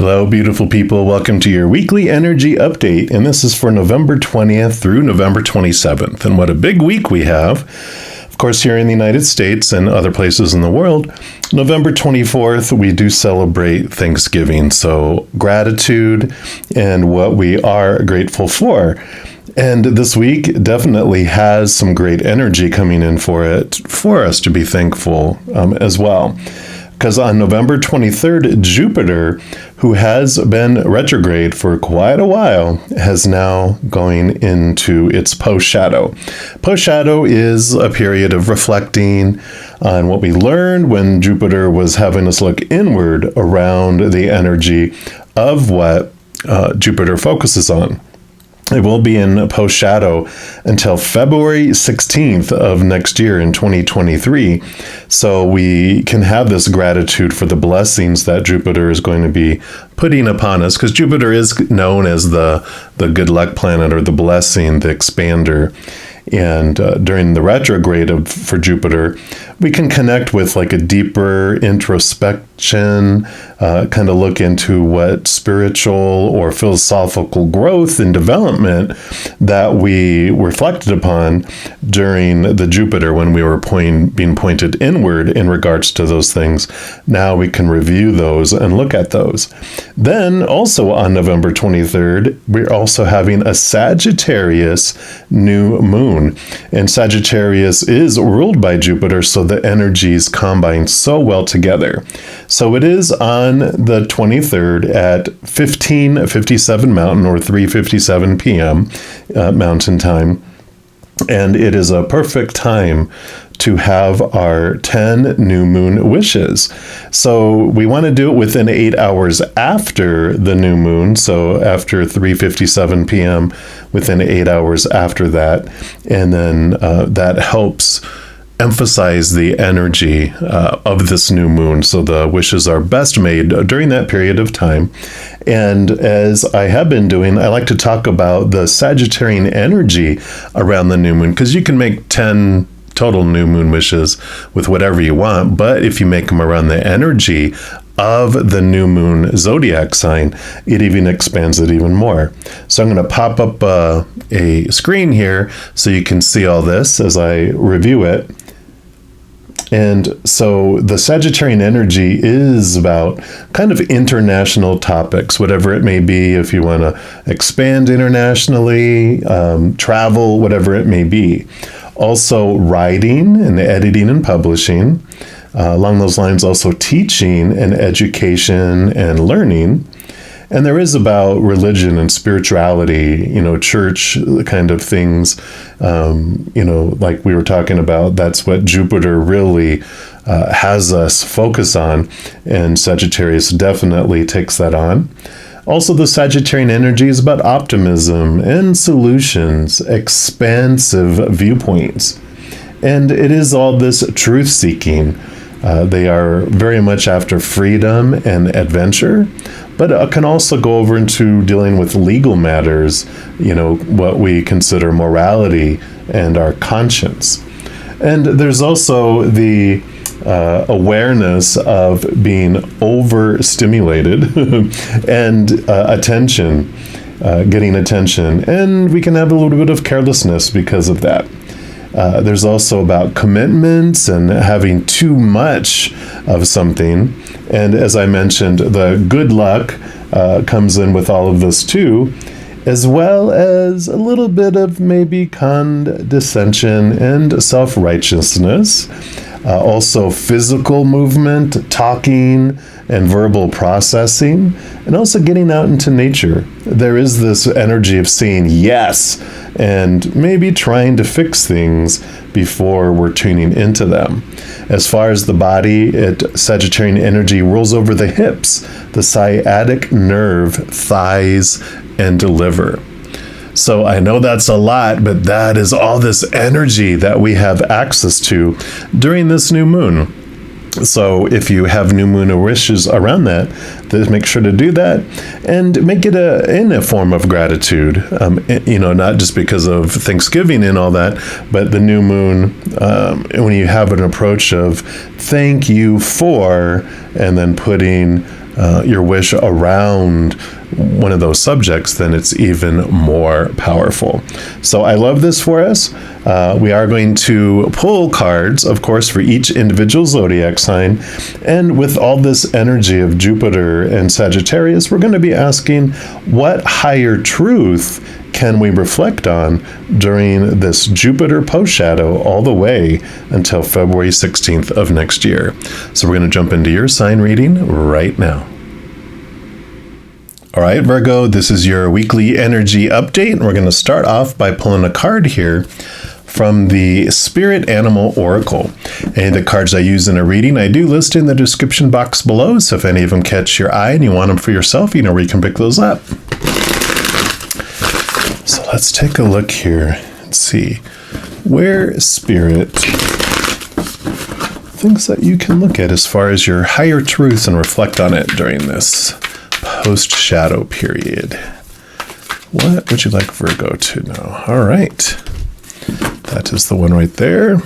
Hello, beautiful people. Welcome to your weekly energy update. And this is for November 20th through November 27th. And what a big week we have. Of course, here in the United States and other places in the world, November 24th, we do celebrate Thanksgiving. So gratitude and what we are grateful for. And this week definitely has some great energy coming in for us to be thankful as well. Because on November 23rd, Jupiter, who has been retrograde for quite a while, has now going into its post-shadow. Post-shadow is a period of reflecting on what we learned when Jupiter was having us look inward around the energy of what Jupiter focuses on. It will be in post-shadow until February 16th of next year in 2023. So we can have this gratitude for the blessings that Jupiter is going to be putting upon us, because Jupiter is known as the good luck planet, or the blessing, the expander. And during the retrograde for Jupiter, we can connect with like a deeper introspection, kind of look into what spiritual or philosophical growth and development that we reflected upon during the Jupiter when we were being pointed inward in regards to those things. Now we can review those and look at those. Then also on November 23rd, we're also having a Sagittarius new moon. And Sagittarius is ruled by Jupiter, so the energies combine so well together. So it is on the 23rd at 15:57 Mountain, or 3:57 p.m. Mountain time. And it is a perfect time to have our 10 new moon wishes. So we want to do it within 8 hours after the new moon. So after 3:57 p.m., within 8 hours after that. And then that helps emphasize the energy of this new moon. So the wishes are best made during that period of time. And as I have been doing, I like to talk about the Sagittarian energy around the new moon, because you can make 10 total new moon wishes with whatever you want, but if you make them around the energy of the new moon zodiac sign, it even expands it even more. So I'm going to pop up a screen here so you can see all this as I review it. And so the Sagittarian energy is about kind of international topics, whatever it may be, if you want to expand internationally, travel, whatever it may be. Also writing and editing and publishing. Along those lines, also teaching and education and learning. And there is about religion and spirituality, church kind of things, like we were talking about. That's what Jupiter really has us focus on, and Sagittarius definitely takes that on. Also, the Sagittarian energy is about optimism and solutions, expansive viewpoints. And it is all this truth-seeking. They are very much after freedom and adventure, but it can also go over into dealing with legal matters, what we consider morality and our conscience. And there's also the awareness of being overstimulated and attention, getting attention. And we can have a little bit of carelessness because of that. There's also about commitments and having too much of something. And as I mentioned, the good luck comes in with all of this too, as well as a little bit of maybe condescension and self-righteousness. Also physical movement, talking, and verbal processing, and also getting out into nature. There is this energy of saying yes, and maybe trying to fix things before we're tuning into them. As far as the body, Sagittarian energy rolls over the hips, the sciatic nerve, thighs, and liver. So I know that's a lot, but that is all this energy that we have access to during this new moon. So if you have new moon wishes around that, then make sure to do that and make it in a form of gratitude. Not just because of Thanksgiving and all that, but the new moon, when you have an approach of thank you for, and then putting your wish around one of those subjects, then it's even more powerful. So I love this for us. We are going to pull cards, of course, for each individual zodiac sign. And with all this energy of Jupiter and Sagittarius, we're going to be asking, what higher truth can we reflect on during this Jupiter post-shadow all the way until February 16th of next year? So we're going to jump into your sign reading right now. All right, Virgo, this is your weekly energy update. And we're going to start off by pulling a card here from the Spirit Animal Oracle. Any of the cards I use in a reading, I do list in the description box below. So if any of them catch your eye and you want them for yourself, you know where you can pick those up. So let's take a look here and see where Spirit, things that you can look at as far as your higher truths and reflect on it during this post-shadow period. What would you like Virgo to know? All right. That is the one right there.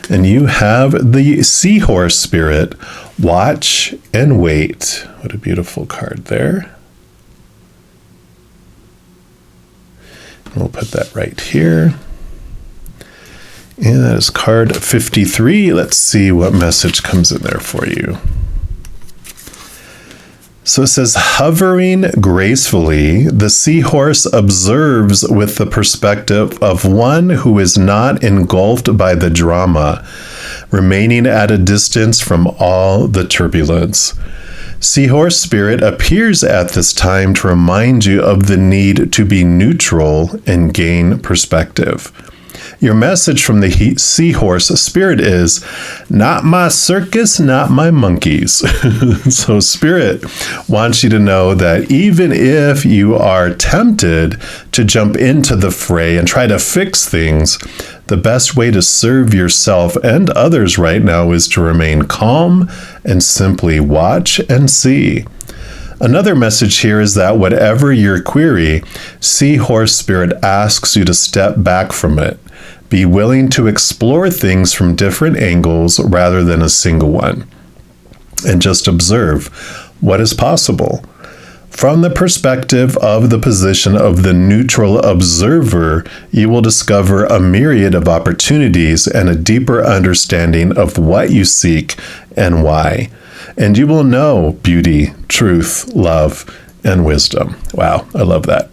And you have the Seahorse Spirit, Watch and Wait. What a beautiful card there. We'll put that right here. And that is card 53. Let's see what message comes in there for you. So it says, hovering gracefully, the seahorse observes with the perspective of one who is not engulfed by the drama, remaining at a distance from all the turbulence. Seahorse Spirit appears at this time to remind you of the need to be neutral and gain perspective. Your message from the Seahorse Spirit is, not my circus, not my monkeys. So Spirit wants you to know that even if you are tempted to jump into the fray and try to fix things, the best way to serve yourself and others right now is to remain calm and simply watch and see. Another message here is that whatever your query, Seahorse Spirit asks you to step back from it. Be willing to explore things from different angles rather than a single one. And just observe what is possible. From the perspective of the position of the neutral observer, you will discover a myriad of opportunities and a deeper understanding of what you seek and why. And you will know beauty, truth, love, and wisdom. Wow, I love that.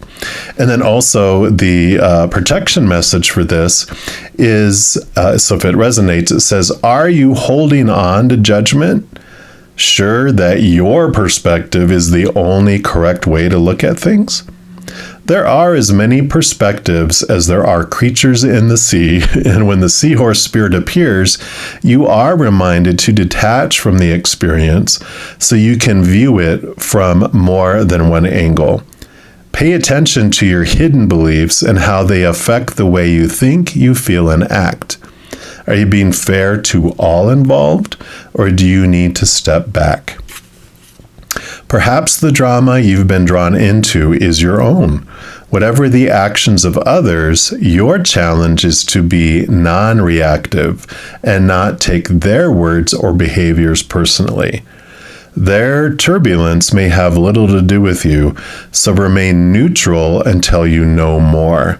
And then also the protection message for this is, so if it resonates, it says, are you holding on to judgment? Sure that your perspective is the only correct way to look at things? There are as many perspectives as there are creatures in the sea, and when the Seahorse Spirit appears, you are reminded to detach from the experience so you can view it from more than one angle. Pay attention to your hidden beliefs and how they affect the way you think, you feel, and act. Are you being fair to all involved, or do you need to step back? Perhaps the drama you've been drawn into is your own. Whatever the actions of others, your challenge is to be non-reactive and not take their words or behaviors personally. Their turbulence may have little to do with you, so remain neutral until you know more.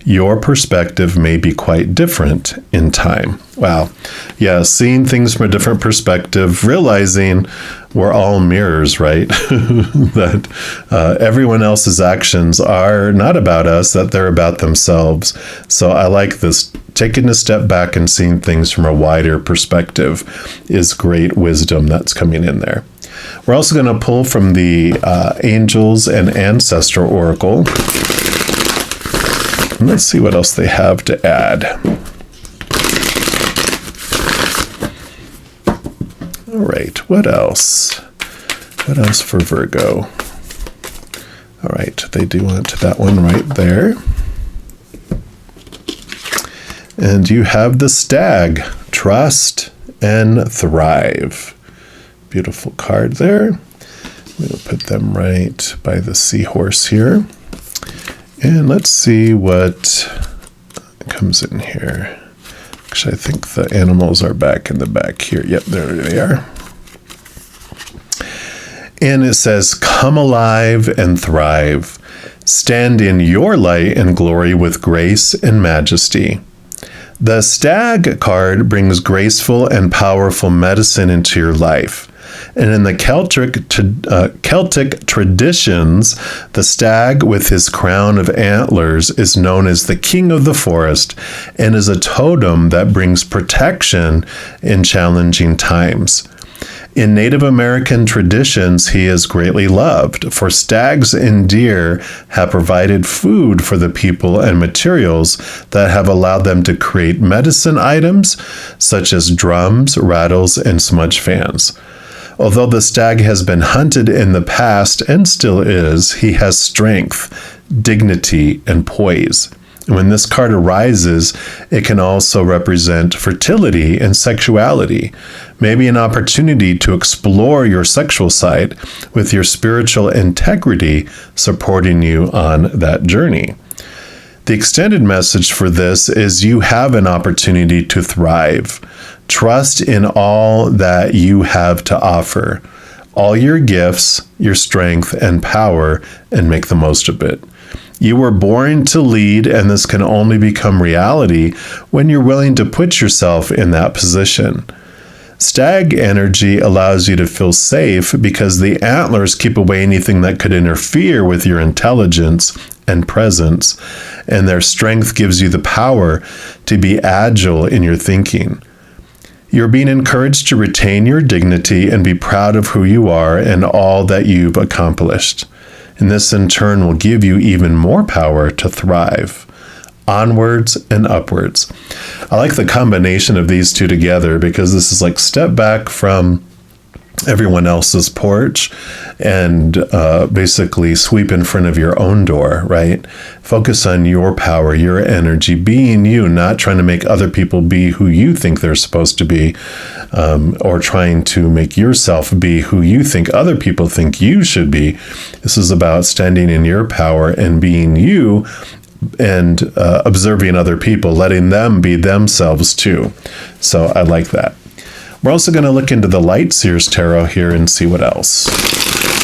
Your perspective may be quite different in time. Wow. Yeah, seeing things from a different perspective, realizing we're all mirrors, right? That everyone else's actions are not about us, that they're about themselves. So I like this. Taking a step back and seeing things from a wider perspective is great wisdom that's coming in there. We're also going to pull from the Angels and Ancestor Oracle. And let's see what else they have to add. All right, what else? What else for Virgo? All right, they do want that one right there. And you have the Stag, Trust and Thrive. Beautiful card there. We'll put them right by the Seahorse here. And let's see what comes in here. Actually, I think the animals are back in the back here. Yep, there they are. And it says, come alive and thrive. Stand in your light and glory with grace and majesty. The Stag card brings graceful and powerful medicine into your life. And in the Celtic traditions, the stag with his crown of antlers is known as the king of the forest and is a totem that brings protection in challenging times. In Native American traditions, he is greatly loved, for stags and deer have provided food for the people and materials that have allowed them to create medicine items such as drums, rattles, and smudge fans. Although the stag has been hunted in the past and still is, he has strength, dignity, and poise. When this card arises, it can also represent fertility and sexuality, maybe an opportunity to explore your sexual side with your spiritual integrity supporting you on that journey. The extended message for this is you have an opportunity to thrive. Trust in all that you have to offer, all your gifts, your strength, and power, and make the most of it. You were born to lead, and this can only become reality when you're willing to put yourself in that position. Stag energy allows you to feel safe because the antlers keep away anything that could interfere with your intelligence and presence, and their strength gives you the power to be agile in your thinking. You're being encouraged to retain your dignity and be proud of who you are and all that you've accomplished. And this in turn will give you even more power to thrive. Onwards and upwards. I like the combination of these two together because this is like step back from everyone else's porch and basically sweep in front of your own door, right? Focus on your power, your energy, being you, not trying to make other people be who you think they're supposed to be, or trying to make yourself be who you think other people think you should be. This is about standing in your power and being you and observing other people, letting them be themselves too. So I like that. We're also going to look into the Light Seers Tarot here and see what else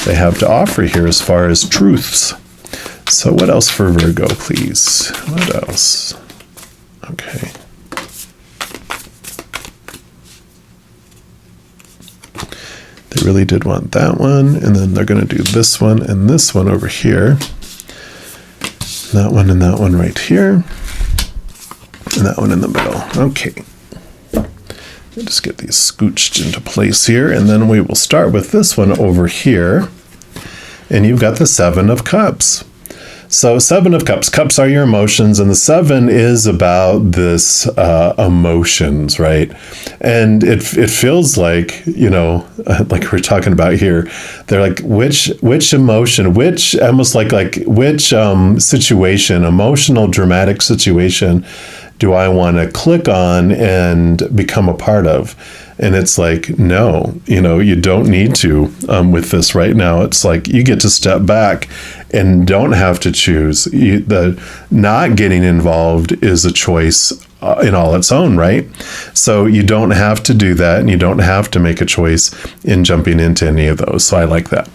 they have to offer here as far as truths. So what else for Virgo, please? What else? Okay. They really did want that one, and then they're going to do this one and this one over here. That one and that one right here. And that one in the middle. Okay. Just get these scooched into place here, and then we will start with this one over here. And you've got the Seven of Cups. So Seven of Cups. Cups are your emotions, and the seven is about this emotions, right? And it feels like, you know, like we're talking about here, they're like, which emotion, which almost like which situation, emotional, dramatic situation do I want to click on and become a part of? And it's like, no, you know, you don't need to with this right now. It's like you get to step back and don't have to choose. The not getting involved is a choice in all its own, right? So you don't have to do that, and you don't have to make a choice in jumping into any of those. So I like that.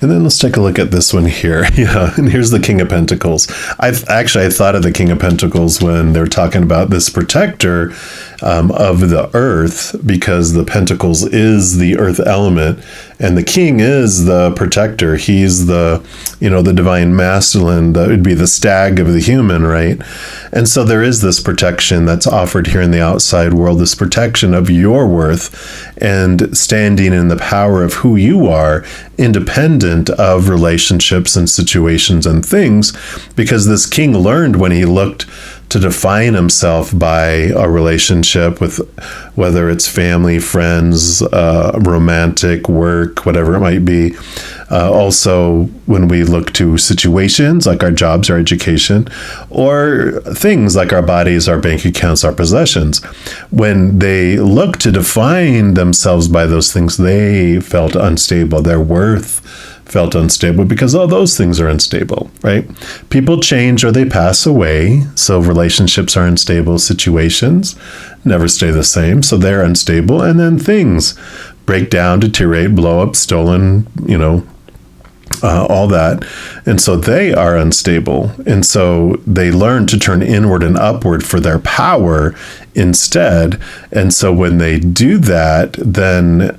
And then let's take a look at this one here. Yeah, and here's the King of Pentacles. I thought of the King of Pentacles when they're talking about this protector of the earth, because the Pentacles is the earth element, and the King is the protector. He's the, you know, the divine masculine. That would be the stag of the human, right? And so there is this protection that's offered here in the outside world, this protection of your worth and standing in the power of who you are, independent of relationships and situations and things, because this king learned when he looked to define himself by a relationship with, whether it's family, friends, romantic, work, whatever it might be. Also, when we look to situations like our jobs, our education, or things like our bodies, our bank accounts, our possessions, when they look to define themselves by those things, they felt unstable. Their worth felt unstable because all those things are unstable, right? People change or they pass away. So relationships are unstable. Situations never stay the same. So they're unstable. And then things, break down, deteriorate, blow up, stolen, all that. And so they are unstable. And so they learn to turn inward and upward for their power instead. And so when they do that, then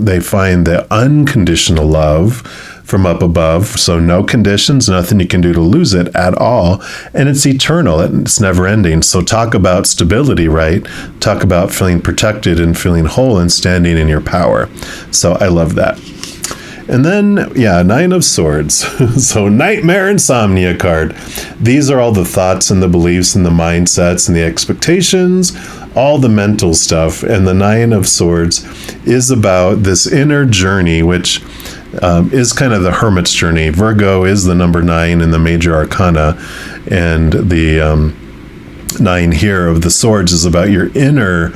they find the unconditional love from up above. So no conditions, nothing you can do to lose it at all. And it's eternal. It's never ending. So talk about stability, right? Talk about feeling protected and feeling whole and standing in your power. So I love that. And then, Nine of Swords. So Nightmare Insomnia card. These are all the thoughts and the beliefs and the mindsets and the expectations, all the mental stuff. And the Nine of Swords is about this inner journey, which is kind of the hermit's journey. Virgo is the number 9 in the major arcana. And the 9 here of the Swords is about your inner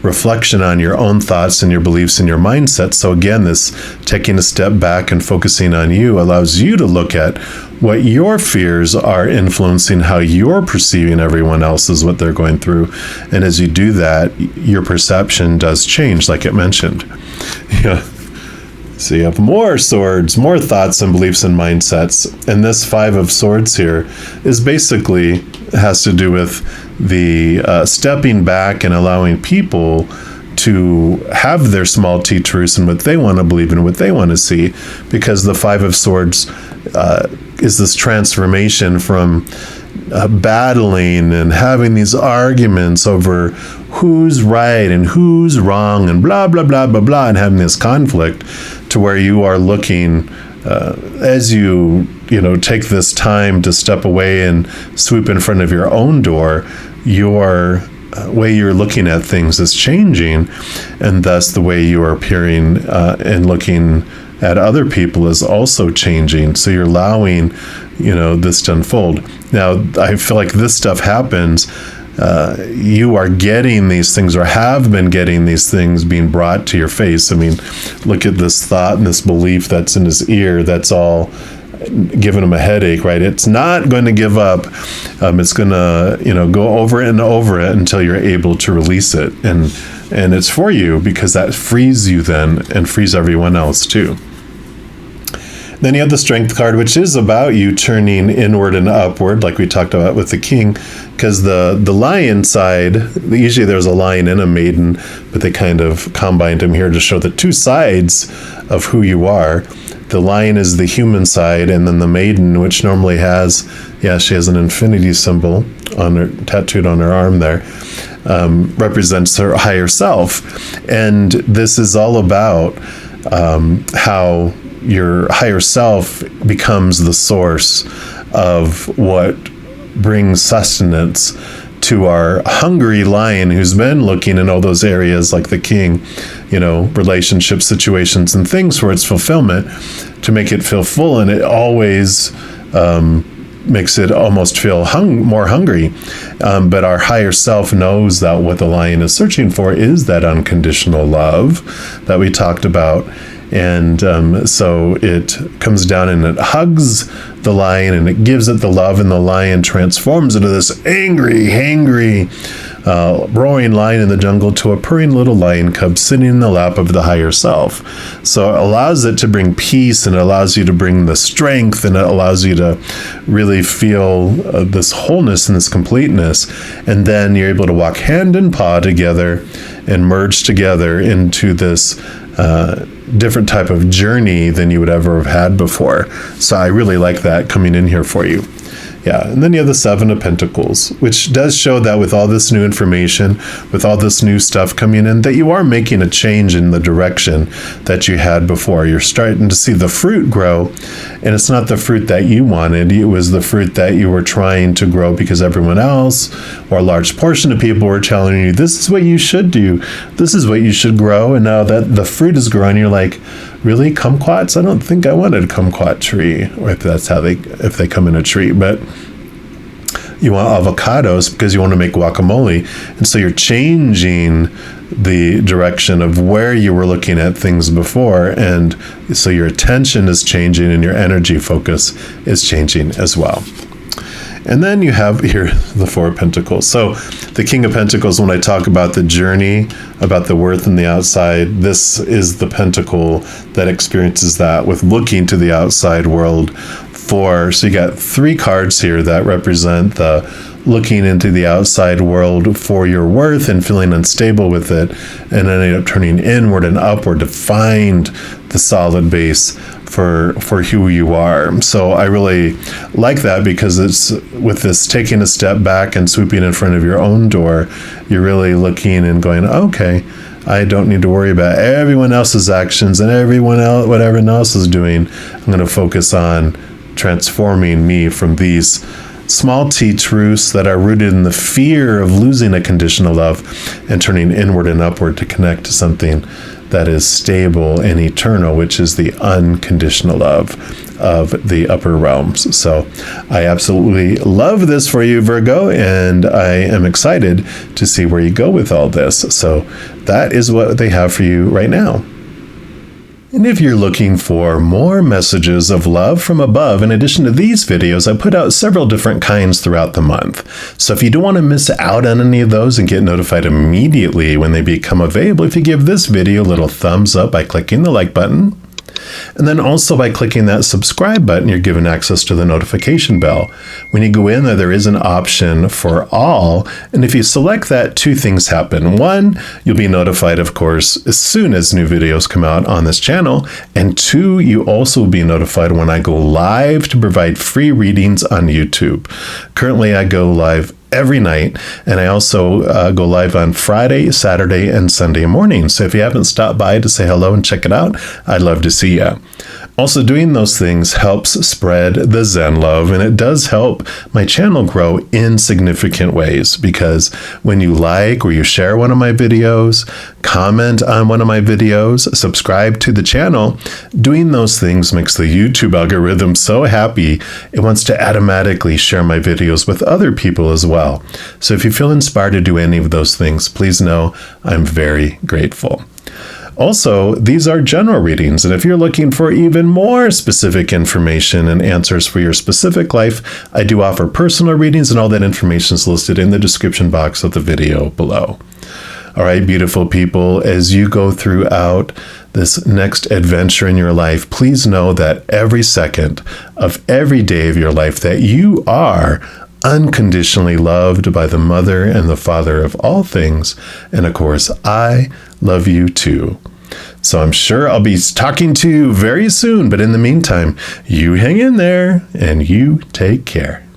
reflection on your own thoughts and your beliefs and your mindset. So again, this taking a step back and focusing on you allows you to look at what your fears are influencing how you're perceiving everyone else is what they're going through. And as you do that, your perception does change, like it mentioned. Yeah. So you have more swords, more thoughts and beliefs and mindsets. And this 5 of Swords here is basically has to do with the stepping back and allowing people to have their small t truths and what they want to believe and what they want to see, because the 5 of Swords is this transformation from battling and having these arguments over who's right and who's wrong and blah, blah, blah, blah, blah, and having this conflict to where you are looking as you take this time to step away and swoop in front of your own door, your way you're looking at things is changing, and thus the way you are appearing and looking at other people is also changing. So you're allowing, this to unfold. Now, I feel like this stuff happens. You are getting these things, or have been getting these things being brought to your face. I mean, look at this thought and this belief that's in his ear. That's all giving him a headache, right? It's not going to give up. It's going to, go over it and over it until you're able to release it. And it's for you, because that frees you then and frees everyone else too. Then you have the Strength card, which is about you turning inward and upward, like we talked about with the King, because the lion side, usually there's a lion and a maiden, but they kind of combined them here to show the two sides of who you are. The lion is the human side, and then the maiden, which normally has, she has an infinity symbol on her, tattooed on her arm there, represents her higher self. And this is all about how your higher self becomes the source of what brings sustenance to our hungry lion who's been looking in all those areas like the King, relationship situations and things for its fulfillment to make it feel full, and it always makes it almost feel more hungry. But our higher self knows that what the lion is searching for is that unconditional love that we talked about. And so it comes down and it hugs the lion and it gives it the love, and the lion transforms into this angry, hangry, roaring lion in the jungle to a purring little lion cub sitting in the lap of the higher self. So it allows it to bring peace, and it allows you to bring the strength, and it allows you to really feel this wholeness and this completeness. And then you're able to walk hand in paw together and merge together into this different type of journey than you would ever have had before. So I really like that coming in here for you. Yeah, and then you have the 7 of Pentacles, which does show that with all this new information, with all this new stuff coming in, that you are making a change in the direction that you had before. You're starting to see the fruit grow, and it's not the fruit that you wanted. It was the fruit that you were trying to grow because everyone else, or a large portion of people, were telling you, this is what you should do. This is what you should grow. And now that the fruit is growing, you're like, really, kumquats? I don't think I wanted a kumquat tree, or if that's how if they come in a tree. But you want avocados because you want to make guacamole. And so you're changing the direction of where you were looking at things before. And so your attention is changing and your energy focus is changing as well. And then you have here the 4 of Pentacles. So the King of Pentacles, when I talk about the journey about the worth in the outside. This is the pentacle that experiences that with looking to the outside world for. So you got 3 cards here that represent the looking into the outside world for your worth and feeling unstable with it, and ending up turning inward and upward to find the solid base for who you are. So I really like that, because it's with this taking a step back and sweeping in front of your own door, you're really looking and going, okay, I don't need to worry about everyone else's actions and what everyone else is doing. I'm going to focus on transforming me from these small T truths that are rooted in the fear of losing a conditional love, and turning inward and upward to connect to something that is stable and eternal, which is the unconditional love of the upper realms. So I absolutely love this for you, Virgo, and I am excited to see where you go with all this. So that is what they have for you right now. And if you're looking for more messages of love from above, in addition to these videos, I put out several different kinds throughout the month. So if you don't want to miss out on any of those and get notified immediately when they become available, if you give this video a little thumbs up by clicking the like button, and then also by clicking that subscribe button, you're given access to the notification bell. When you go in there is an option for all. And if you select that, 2 things happen. 1, you'll be notified, of course, as soon as new videos come out on this channel. And 2, you also will be notified when I go live to provide free readings on YouTube. Currently, I go live every night, and I also go live on Friday, Saturday, and Sunday morning. So if you haven't stopped by to say hello and check it out, I'd love to see you. Also, doing those things helps spread the Zen love, and it does help my channel grow in significant ways, because when you like or you share one of my videos, comment on one of my videos, subscribe to the channel, doing those things makes the YouTube algorithm so happy it wants to automatically share my videos with other people as well. So if you feel inspired to do any of those things, please know I'm very grateful. Also, these are general readings, and if you're looking for even more specific information and answers for your specific life, I do offer personal readings, and all that information is listed in the description box of the video below. All right, beautiful people, as you go throughout this next adventure in your life, please know that every second of every day of your life that you are unconditionally loved by the Mother and the Father of all things. And of course, I love you too. So I'm sure I'll be talking to you very soon. But in the meantime, you hang in there and you take care.